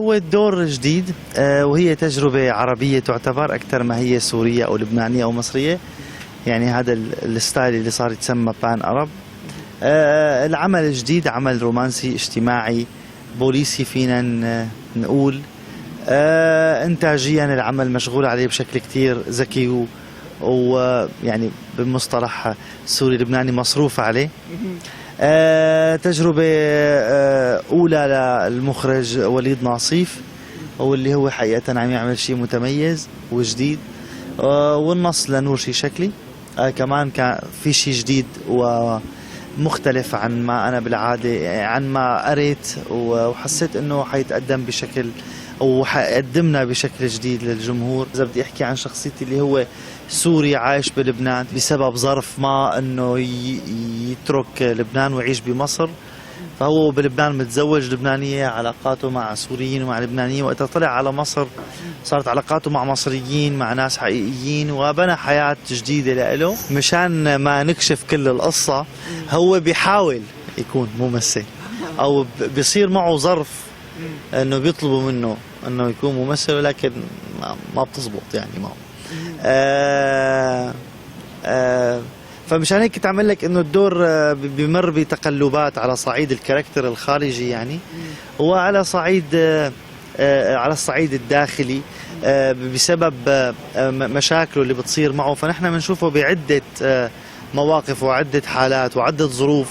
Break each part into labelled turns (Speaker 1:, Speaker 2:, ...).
Speaker 1: هو الدور جديد، وهي تجربة عربية تعتبر أكثر ما هي سورية أو لبنانية أو مصرية. يعني هذا الستايل اللي صار يتسمى بان أرب. العمل الجديد عمل رومانسي اجتماعي بوليسي فينا نقول. إنتاجيا العمل مشغول عليه بشكل كتير ذكي، ويعني بمصطلح سوري لبناني مصروف عليه. تجربة أولى للمخرج وليد ناصيف، واللي هو حقيقة عم يعمل شيء متميز وجديد. والنص لنور شكلي كمان كان في شيء جديد ومختلف عن ما أنا بالعادة، عن ما قريت، وحسيت إنه حيتقدم بشكل أو حيقدمنا بشكل جديد للجمهور. إذا بدي أحكي عن شخصيتي اللي هو سوري عايش بلبنان بسبب ظرف ما إنه يترك لبنان ويعيش بمصر، فهو بلبنان متزوج لبنانية، علاقاته مع سوريين ومع لبنانيين، وقت طلع على مصر صارت علاقاته مع مصريين، مع ناس حقيقيين، وبنى حياة جديدة له. مشان ما نكشف كل القصة، هو بيحاول يكون ممثل أو بيصير معه ظرف إنه بيطلبوا منه إنه يكون ممثل، ولكن ما بتزبط يعني معه. فمشان هيك تعمل لك انه الدور بمر بتقلبات على صعيد الكاركتر الخارجي يعني، وعلى صعيد على الصعيد الداخلي بسبب مشاكله اللي بتصير معه. فنحن بنشوفه بعدة مواقف وعدة حالات وعدة ظروف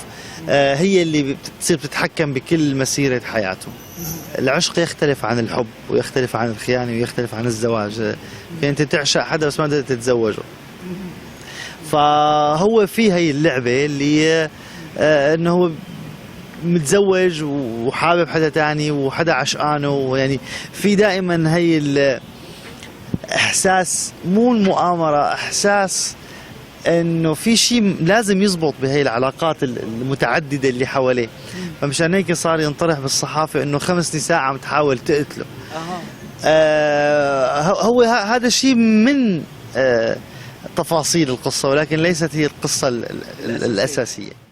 Speaker 1: هي اللي بتصير بتتحكم بكل مسيرة حياته. العشق يختلف عن الحب، ويختلف عن الخيانة، ويختلف عن الزواج. يعني انت تعشق حدا بس ما بدك تتزوجه. فهو في هي اللعبة اللي انه هو متزوج وحابب حدا تاني وحدا عشقانه، ويعني في دائما هي الاحساس، مو المؤامرة، احساس انه في شيء لازم يزبط بهي العلاقات المتعددة اللي حواليه. فمشان هيك صار ينطرح بالصحافة انه 5 نساء عم تحاول تقتله. هو هذا الشيء من تفاصيل القصة، ولكن ليست هي القصة الأساسية.